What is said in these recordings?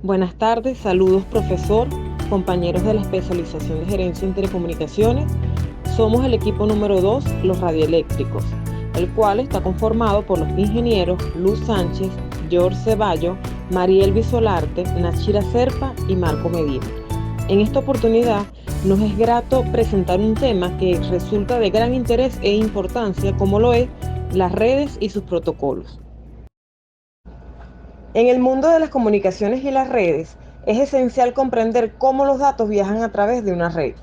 Buenas tardes, saludos profesor, compañeros de la especialización de gerencia en telecomunicaciones. Somos el equipo número 2, los radioeléctricos, el cual está conformado por los ingenieros Luz Sánchez, George Ceballo, Mariel Bisolarte, Nachira Serpa y Marco Medina. En esta oportunidad nos es grato presentar un tema que resulta de gran interés e importancia, como lo es las redes y sus protocolos. En el mundo de las comunicaciones y las redes, es esencial comprender cómo los datos viajan a través de una red.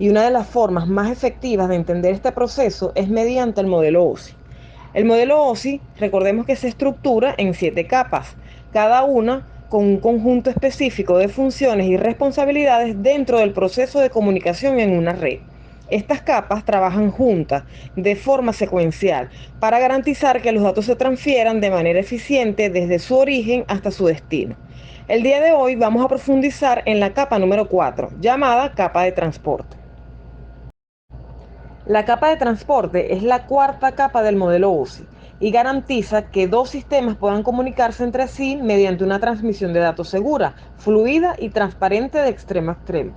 Y una de las formas más efectivas de entender este proceso es mediante el modelo OSI. El modelo OSI, recordemos que se estructura en 7 capas, cada una con un conjunto específico de funciones y responsabilidades dentro del proceso de comunicación en una red. Estas capas trabajan juntas de forma secuencial para garantizar que los datos se transfieran de manera eficiente desde su origen hasta su destino. El día de hoy vamos a profundizar en la capa número 4, llamada capa de transporte. La capa de transporte es la cuarta capa del modelo OSI y garantiza que dos sistemas puedan comunicarse entre sí mediante una transmisión de datos segura, fluida y transparente de extremo a extremo.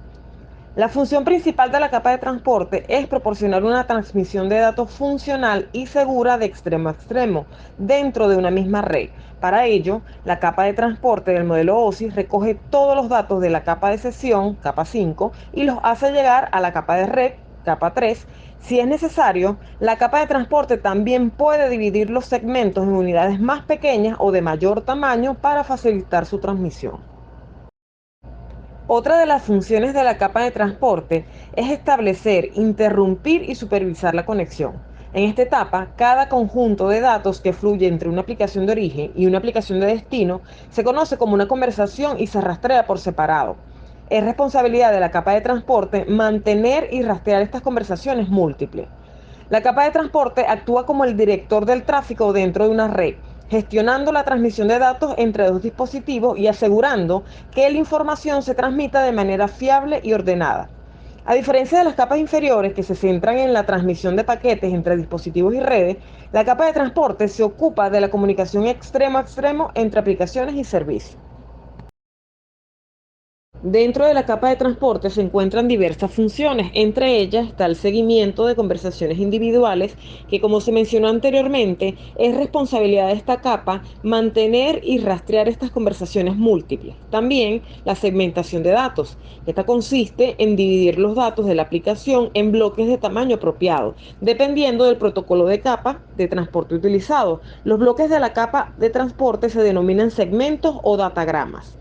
La función principal de la capa de transporte es proporcionar una transmisión de datos funcional y segura de extremo a extremo dentro de una misma red. Para ello, la capa de transporte del modelo OSI recoge todos los datos de la capa de sesión, capa 5, y los hace llegar a la capa de red, capa 3. Si es necesario, la capa de transporte también puede dividir los segmentos en unidades más pequeñas o de mayor tamaño para facilitar su transmisión. Otra de las funciones de la capa de transporte es establecer, interrumpir y supervisar la conexión. En esta etapa, cada conjunto de datos que fluye entre una aplicación de origen y una aplicación de destino se conoce como una conversación y se rastrea por separado. Es responsabilidad de la capa de transporte mantener y rastrear estas conversaciones múltiples. La capa de transporte actúa como el director del tráfico dentro de una red, gestionando la transmisión de datos entre dos dispositivos y asegurando que la información se transmita de manera fiable y ordenada. A diferencia de las capas inferiores que se centran en la transmisión de paquetes entre dispositivos y redes, la capa de transporte se ocupa de la comunicación extremo a extremo entre aplicaciones y servicios. Dentro de la capa de transporte se encuentran diversas funciones, entre ellas está el seguimiento de conversaciones individuales, que como se mencionó anteriormente, es responsabilidad de esta capa mantener y rastrear estas conversaciones múltiples. También la segmentación de datos. Esta consiste en dividir los datos de la aplicación en bloques de tamaño apropiado, dependiendo del protocolo de capa de transporte utilizado. Los bloques de la capa de transporte se denominan segmentos o datagramas.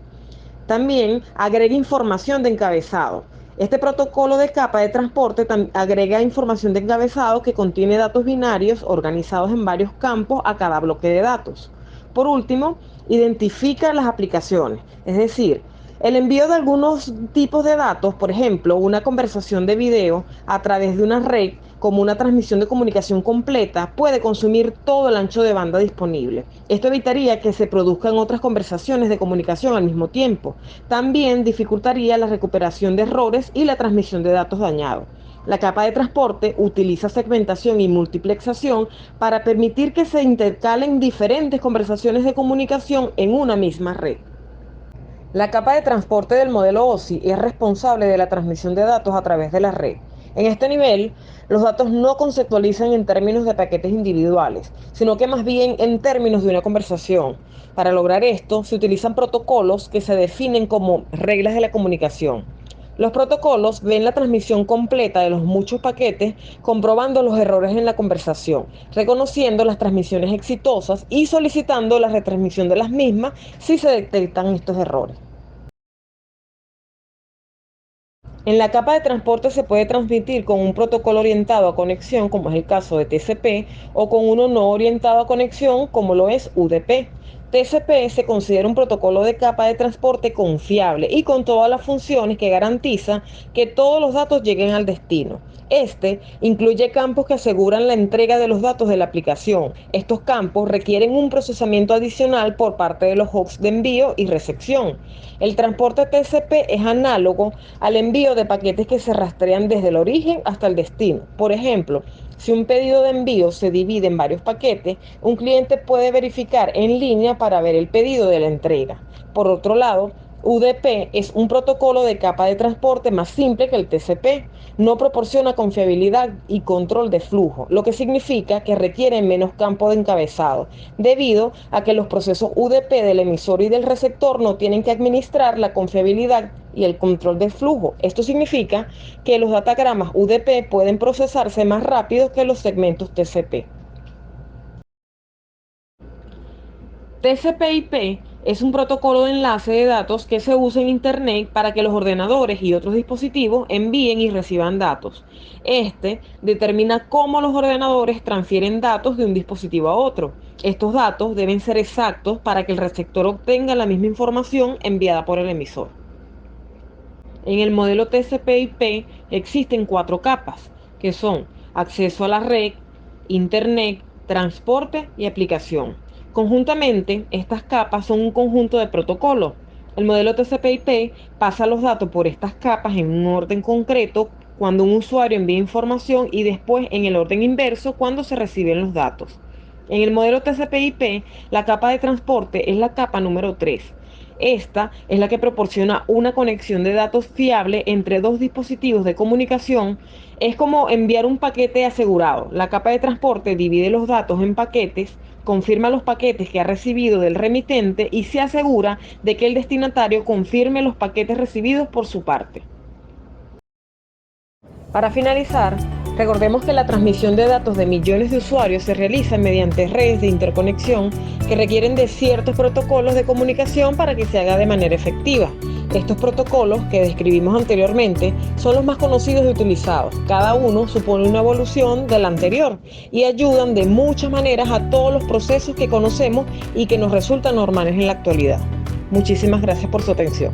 También agrega información de encabezado. Este protocolo de capa de transporte agrega información de encabezado que contiene datos binarios organizados en varios campos a cada bloque de datos. Por último, identifica las aplicaciones, es decir, el envío de algunos tipos de datos, por ejemplo, una conversación de video a través de una red, como una transmisión de comunicación completa, puede consumir todo el ancho de banda disponible. Esto evitaría que se produzcan otras conversaciones de comunicación al mismo tiempo. También dificultaría la recuperación de errores y la transmisión de datos dañados. La capa de transporte utiliza segmentación y multiplexación para permitir que se intercalen diferentes conversaciones de comunicación en una misma red. La capa de transporte del modelo OSI es responsable de la transmisión de datos a través de la red. En este nivel, los datos no conceptualizan en términos de paquetes individuales, sino que más bien en términos de una conversación. Para lograr esto, se utilizan protocolos que se definen como reglas de la comunicación. Los protocolos ven la transmisión completa de los muchos paquetes, comprobando los errores en la conversación, reconociendo las transmisiones exitosas y solicitando la retransmisión de las mismas si se detectan estos errores. En la capa de transporte se puede transmitir con un protocolo orientado a conexión, como es el caso de TCP, o con uno no orientado a conexión, como lo es UDP. TCP se considera un protocolo de capa de transporte confiable y con todas las funciones que garantiza que todos los datos lleguen al destino. Este incluye campos que aseguran la entrega de los datos de la aplicación. Estos campos requieren un procesamiento adicional por parte de los hubs de envío y recepción. El transporte TCP es análogo al envío de paquetes que se rastrean desde el origen hasta el destino. Por ejemplo, si un pedido de envío se divide en varios paquetes, un cliente puede verificar en línea para ver el pedido de la entrega. Por otro lado, UDP es un protocolo de capa de transporte más simple que el TCP. No proporciona confiabilidad y control de flujo, lo que significa que requiere menos campo de encabezado, debido a que los procesos UDP del emisor y del receptor no tienen que administrar la confiabilidad y el control de flujo. Esto significa que los datagramas UDP pueden procesarse más rápido que los segmentos TCP. TCP/IP es un protocolo de enlace de datos que se usa en Internet para que los ordenadores y otros dispositivos envíen y reciban datos. Este determina cómo los ordenadores transfieren datos de un dispositivo a otro. Estos datos deben ser exactos para que el receptor obtenga la misma información enviada por el emisor. En el modelo TCP/IP existen 4 capas, que son acceso a la red, Internet, transporte y aplicación. Conjuntamente, estas capas son un conjunto de protocolos. El modelo TCP/IP pasa los datos por estas capas en un orden concreto cuando un usuario envía información y después en el orden inverso cuando se reciben los datos. En el modelo TCP/IP, la capa de transporte es la capa número 3. Esta es la que proporciona una conexión de datos fiable entre dos dispositivos de comunicación. Es como enviar un paquete asegurado. La capa de transporte divide los datos en paquetes, confirma los paquetes que ha recibido del remitente y se asegura de que el destinatario confirme los paquetes recibidos por su parte. Para finalizar, recordemos que la transmisión de datos de millones de usuarios se realiza mediante redes de interconexión que requieren de ciertos protocolos de comunicación para que se haga de manera efectiva. Estos protocolos que describimos anteriormente son los más conocidos y utilizados. Cada uno supone una evolución del anterior y ayudan de muchas maneras a todos los procesos que conocemos y que nos resultan normales en la actualidad. Muchísimas gracias por su atención.